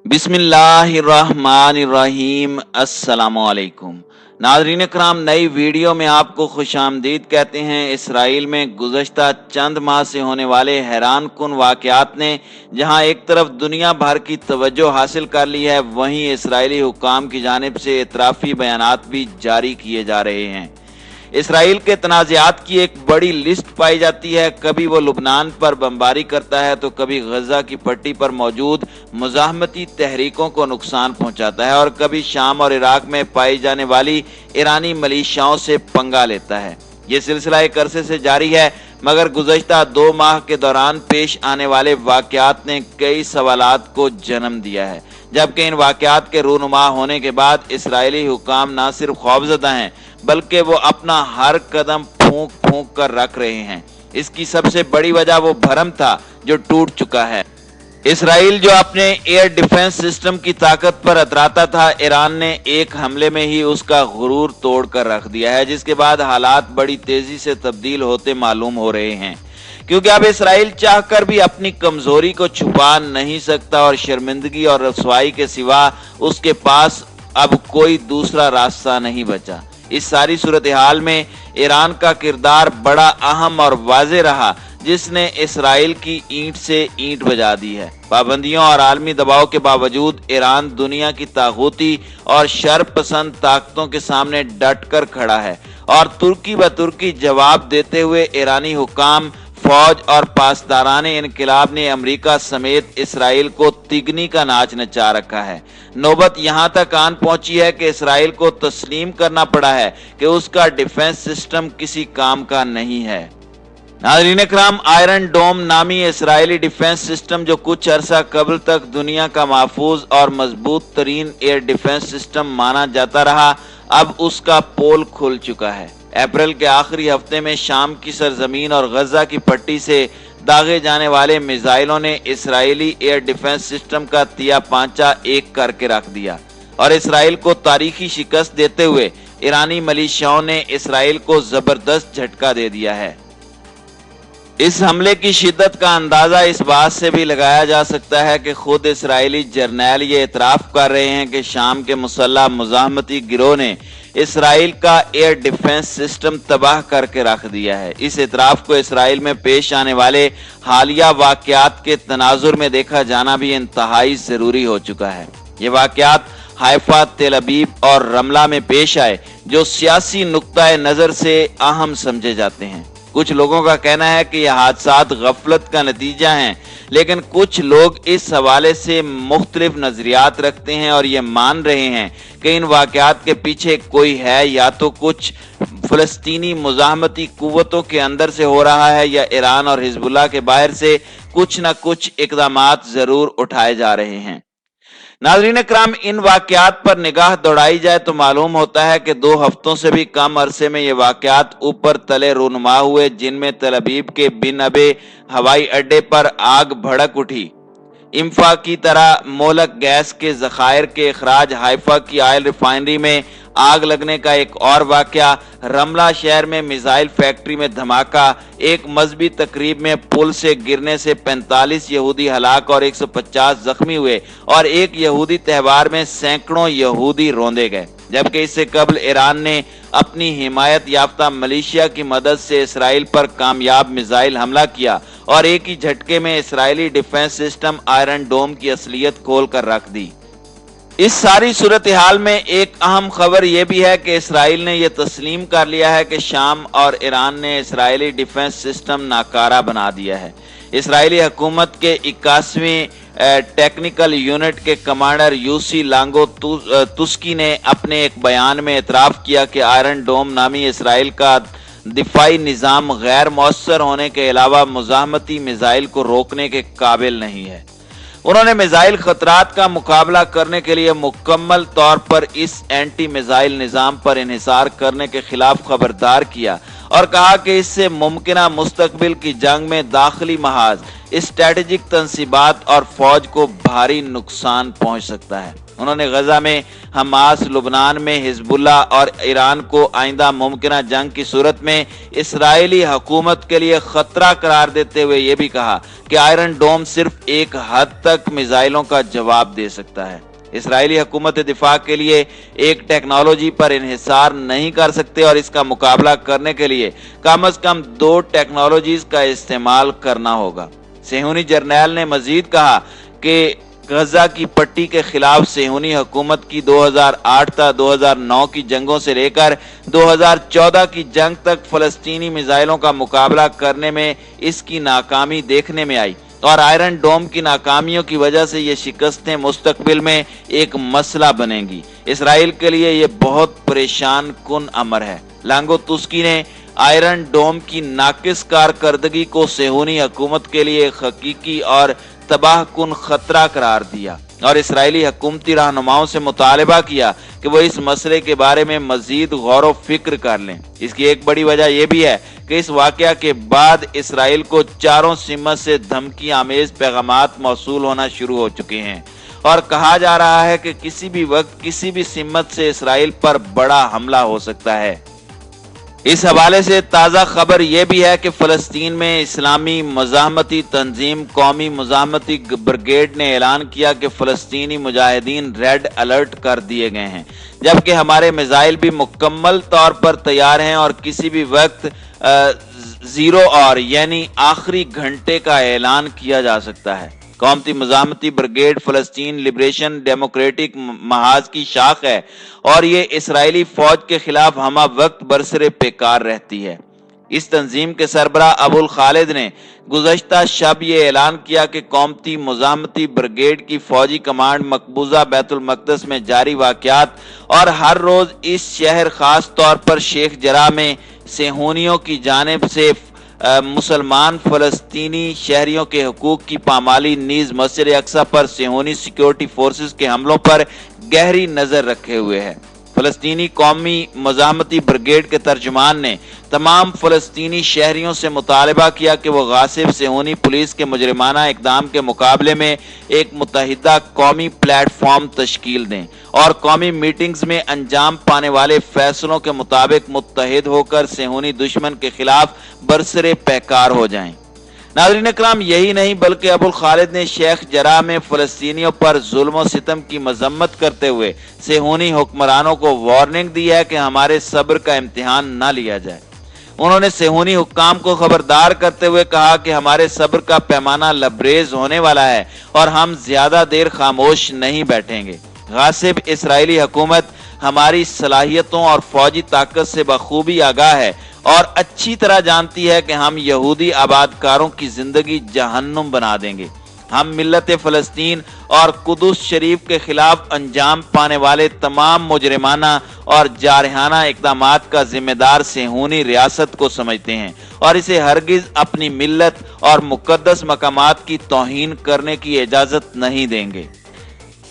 बिस्मिल्लाहिर्रहमानिर्रहीम। अस्सलामुअलैकुम नाज़रीन इकराम, नई वीडियो में आपको खुशामदीद कहते हैं। इसराइल में गुज़श्ता चंद माह से होने वाले हैरान कुन वाक़यात ने जहां एक तरफ दुनिया भर की तवज्जो हासिल कर ली है, वहीं इसराइली हुक्काम की जानिब से इतराफ़ी बयानात भी जारी किए जा रहे हैं। इसराइल के तनाज़ात की एक बड़ी लिस्ट पाई जाती है। कभी वो लुबनान पर बमबारी करता है तो कभी गजा की पट्टी पर मौजूद मुज़ाहमती तहरीकों को नुकसान पहुंचाता है और कभी शाम और इराक में पाई जाने वाली ईरानी मिलिशियाओं से पंगा लेता है। ये सिलसिला एक अरसे से जारी है, मगर गुज़श्ता 2 माह के दौरान पेश आने वाले वाक़यात ने कई सवालात को जन्म दिया है। जबकि इन वाक़यात के रूनुमा होने के बाद इसराइली हुक्काम न सिर्फ खौफज़दा हैं, बल्कि वो अपना हर कदम फूंक फूंक कर रख रहे हैं। इसकी सबसे बड़ी वजह वो भरम था जो टूट चुका है। इसराइल जो अपने एयर डिफेंस सिस्टम की ताकत पर अतराता था, ईरान ने एक हमले में ही उसका गुरूर तोड़ कर रख दिया है, जिसके बाद हालात बड़ी तेजी से तब्दील होते मालूम हो रहे हैं। क्योंकि अब इसराइल चाहकर भी अपनी कमजोरी को छुपा नहीं सकता और शर्मिंदगी और रसवाई के सिवा उसके पास अब कोई दूसरा रास्ता नहीं बचा। इस सारी सूरत हाल में ईरान का किरदार बड़ा अहम और वाज़े रहा, जिसने इसराइल की ईंट से ईंट बजा दी है। पाबंदियों और आलमी दबाव के बावजूद ईरान दुनिया की तागूती और शर पसंद ताकतों के सामने डट कर खड़ा है और तुर्की ब तुर्की जवाब देते हुए ईरानी हुक्काम, फौज और पासदाराने इनकलाब ने अमेरिका समेत इसराइल को तिगनी का नाच नचा रखा है। नौबत यहाँ तक आन पहुंची है कि इसराइल को तस्लीम करना पड़ा है कि उसका डिफेंस सिस्टम किसी काम का नहीं है। नाज़रीन इकराम, आयरन डोम नामी इसराइली डिफेंस सिस्टम जो कुछ अरसा कबल तक दुनिया का महफूज और मजबूत तरीन एयर डिफेंस सिस्टम माना जाता रहा, अब उसका पोल खुल चुका है। अप्रैल के आखिरी हफ्ते में शाम की सरजमीन और गजा की पट्टी से दागे जाने वाले मिसाइलों ने इसराइली एयर डिफेंस सिस्टम का तिया पांचा एक करके रख दिया और इसराइल को तारीखी शिकस्त देते हुए ईरानी मिलिशियाओं ने इसराइल को जबरदस्त झटका दे दिया है। इस हमले की शिद्दत का अंदाजा इस बात से भी लगाया जा सकता है कि खुद इसराइली जर्नैल ये इतराफ कर रहे हैं कि शाम के मुसल्लह मुज़ाहमती गिरोह ने इसराइल का एयर डिफेंस सिस्टम तबाह करके रख दिया है। इस इतराफ को इसराइल में पेश आने वाले हालिया वाक़यात के तनाजुर में देखा जाना भी इंतहाई जरूरी हो चुका है। ये वाक़यात हाइफा, तेल अबीब और रमला में पेश आए, जो सियासी नुक्ता नज़र से अहम समझे जाते हैं। कुछ लोगों का कहना है कि यह हादसात गफलत का नतीजा हैं, लेकिन कुछ लोग इस हवाले से मुख्तलिफ नजरियात रखते हैं और ये मान रहे हैं कि इन वाक़यात के पीछे कोई है, या तो कुछ फ़लस्तीनी मुज़ाहमती कुव्वतों के अंदर से हो रहा है या ईरान और हिजबुल्लाह के बाहर से कुछ न कुछ इक़दामात ज़रूर उठाए जा रहे हैं। नाज़रीन इकराम, इन वाक़यात पर निगाह दौड़ाई जाए तो मालूम होता है कि 2 हफ्तों से भी कम अरसे में ये वाक़यात ऊपर तले रूनुमा हुए, जिनमें तल अबीब के बिन अबे हवाई अड्डे पर आग भड़क उठी। इंफा की तरह मोलक गैस के ज़खायर के अखराज, हाइफा की ऑयल रिफाइनरी में आग लगने का एक और वाक़या, रमला शहर में मिसाइल फैक्ट्री में धमाका, एक मजहबी तकरीब में पुल से गिरने से 45 यहूदी हलाक और 150 जख्मी हुए और एक यहूदी त्यौहार में सैकड़ों यहूदी रौंदे गए। जबकि इससे कबल ईरान ने अपनी हिमायत याफ्ता मलेशिया की मदद से इसराइल पर कामयाब मिसाइल हमला किया और एक ही झटके में इसराइली डिफेंस सिस्टम आयरन डोम की असलियत खोल कर रख दी। इस सारी सूरत हाल में एक अहम खबर यह भी है कि इसराइल ने यह तस्लीम कर लिया है कि शाम और ईरान ने इसराइली डिफेंस सिस्टम नाकारा बना दिया है। इसराइली हुकूमत के 81वीं टेक्निकल यूनिट के कमांडर यूसी लांगो तुस्की ने अपने एक बयान में इतराफ किया कि आयरन डोम नामी इसराइल का दिफाई निज़ाम गैर मौसर होने के अलावा मुज़ाहमती मिसाइल को रोकने के काबिल नहीं है। उन्होंने मिसाइल खतरात का मुकाबला करने के लिए मुकम्मल तौर पर इस एंटी मिसाइल निज़ाम पर इन्हिसार करने के खिलाफ खबरदार किया और कहा कि इससे मुमकिना मुस्तकबिल की जंग में दाखिली महाज, स्ट्रेटेजिक तंसीबात और फौज को भारी नुकसान पहुंच सकता है। उन्होंने गजा में हमास, लुबनान में हिजबुल्लाह और ईरान को आइंदा मुमकिना जंग की सूरत में इसराइली हुकूमत के लिए खतरा करार देते हुए यह भी कहा कि आयरन डोम सिर्फ एक हद तक मिसाइलों का जवाब दे सकता है। इसराइली हुकूमत दिफा के लिए एक टेक्नोलॉजी पर इन्हिसार नहीं कर सकते और इसका मुकाबला करने के लिए कम से कम 2 टेक्नोलॉजीज का इस्तेमाल करना होगा। सेहूनी जर्नैल ने मजीद कहा कि गजा की पट्टी के खिलाफ सेहूनी हुकूमत की 2008 था 2009 की जंगों से लेकर 2014 की जंग तक फलस्तीनी मिसाइलों का मुकाबला करने में इसकी नाकामी देखने में आई और आयरन डोम की नाकामियों की वजह से ये शिकस्तें मुस्तकबिल में एक मसला बनेंगी। इसराइल के लिए ये बहुत परेशान कुन अमर है। लांगो तुस्की ने आयरन डोम की नाकिस कारकर्दगी को सेहूनी हुकूमत के लिए एक हकीकी और तबाह कुन खतरा करार दिया और इसराइली हुकूमती रहनुमाओं से मुतालबा किया कि वो इस मसले के बारे में मजीद गौर व फिक्र कर लें। इसकी एक बड़ी वजह यह भी है कि इस वाकया के बाद इसराइल को चारों सिमत से धमकी आमेज पैगामात मौसूल होना शुरू हो चुके हैं और कहा जा रहा है कि किसी भी वक्त किसी भी सिमत से इसराइल पर बड़ा हमला हो सकता है। इस हवाले से ताज़ा खबर यह भी है कि फ़लस्तीन में इस्लामी मज़ाहमती तंजीम कौमी मज़ाहमती ब्रिगेड ने ऐलान किया कि फ़लस्तीनी मुजाहिदीन रेड अलर्ट कर दिए गए हैं, जबकि हमारे मिसाइल भी मुकम्मल तौर पर तैयार हैं और किसी भी वक्त 0 और यानी आखिरी घंटे का ऐलान किया जा सकता है। कौमती मज़ाहमती ब्रिगेड फ़लस्तीन लिबरेशन डेमोक्रेटिक महाज की शाख है और ये इसराइली फौज के खिलाफ हमा वक्त बरसरे पेकार रहती है। इस तंजीम के सरबराह अबुल खालिद ने गुज़श्ता शब ये ऐलान किया कि कौमती मज़ाहमती ब्रिगेड की फौजी कमांड मकबूजा बैतुल मक़दस में जारी वाक़यात और हर रोज़ इस शहर खास तौर पर शेख जरा में सेहूनियों की जानिब से मुसलमान फ़लस्तीनी शहरियों के हकूक़ की पामाली नीज़ मस्जिद अक्सा पर सेहूनी सिक्योरिटी फोर्सेस के हमलों पर गहरी नज़र रखे हुए है। फ़लस्तीनी कौमी मज़ाहमती ब्रिगेड के तर्जुमान ने तमाम फ़लस्तीनी शहरियों से मुतालबा किया कि वो गासिब सेहूनी पुलिस के मुजरिमाना इक़दाम के मुकाबले में एक मुत्तहिदा कौमी प्लेटफॉर्म तश्कील दें और कौमी मीटिंग्स में अंजाम पाने वाले फैसलों के मुताबिक मुत्तहिद होकर सेहूनी दुश्मन के खिलाफ बरसरे पैकार हो जाएं। नाज़रीन इकराम, यही नहीं बल्कि अबुल खालिद ने शेख जरा में फ़लस्तीनियों पर जुल्म और सितम की मजम्मत करते हुए सेहूनी हुक्मरानों को वार्निंग दी है कि हमारे सब्र का इम्तिहान ना लिया जाए। उन्होंने सेहूनी हुक्काम को खबरदार करते हुए कहा कि हमारे सब्र का पैमाना लबरेज होने वाला है और हम ज्यादा देर खामोश नहीं बैठेंगे। गासिब इसराइली हुकूमत हमारी सलाहियतों और फौजी ताकत से बखूबी आगाह है और अच्छी तरह जानती है कि हम यहूदी आबादकारों की जिंदगी जहन्नुम बना देंगे। हम मिल्लत फ़लस्तीन और कुदस शरीफ के खिलाफ अंजाम पाने वाले तमाम मुजरिमाना और जारहाना इक़दामात का जिम्मेदार सेहूनी रियासत को समझते हैं और इसे हरगिज अपनी मिल्लत और मुक़द्दस मकामात की तौहीन करने की इजाज़त नहीं देंगे।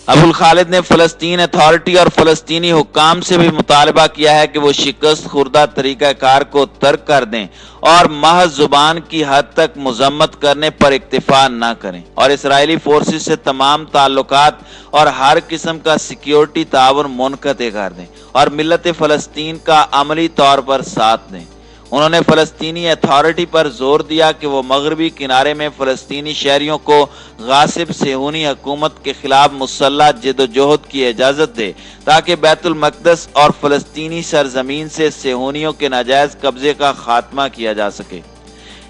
अबुल खालिद ने फ़लस्तीन अथॉरिटी और फ़लस्तीनी हुक्काम से भी मुतालबा किया है कि वो शिकस्त खुर्दा तरीक़ाकार को तर्क कर दें और महज जुबान की हद तक मजम्मत करने पर इक्तिफा न करें और इसराइली फोर्सेस से तमाम ताल्लुकात और हर किस्म का सिक्योरिटी ताउन मुनक़ते कर दें और मिल्लत फ़लस्तीन का अमली तौर पर साथ दें। उन्होंने फ़लस्तीनी अथॉरिटी पर जोर दिया कि वो मगरबी किनारे में फ़लस्तीनी शहरियों को गासिब सेहूनी हुकूमत के खिलाफ मुसल्लह जदोजहद की इजाज़त दे ताकि बैतुल मक़दस और फ़लस्तीनी सरजमीन से सेहूनियों के नाजायज़ कब्जे का खात्मा किया जा सके।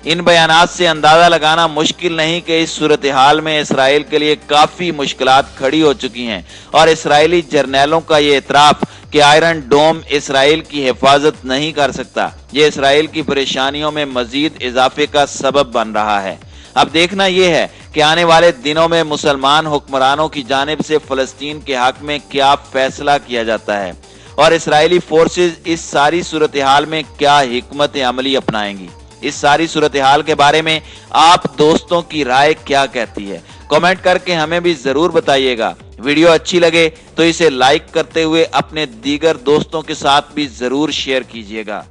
इन बयानात से अंदाज़ा लगाना मुश्किल नहीं कि इस सूरत हाल में इसराइल के लिए काफ़ी मुश्किलात खड़ी हो चुकी हैं और इसराइली जर्नैलों का ये एतराफ़ कि आयरन डोम इसराइल की हिफाजत नहीं कर सकता, ये इसराइल की परेशानियों में मजीद इजाफे का सबब बन रहा है। अब देखना यह है कि आने वाले दिनों में मुसलमान हुक्मरानों की जानिब से फ़लस्तीन के हक में क्या फैसला किया जाता है और इसराइली फोर्सेज इस सारी सूरत हाल में क्या हिकमत अमली अपनाएंगी। इस सारी सूरत हाल के बारे में आप दोस्तों की राय क्या कहती है, कमेंट करके हमें भी जरूर बताइएगा। वीडियो अच्छी लगे तो इसे लाइक करते हुए अपने दीगर दोस्तों के साथ भी जरूर शेयर कीजिएगा।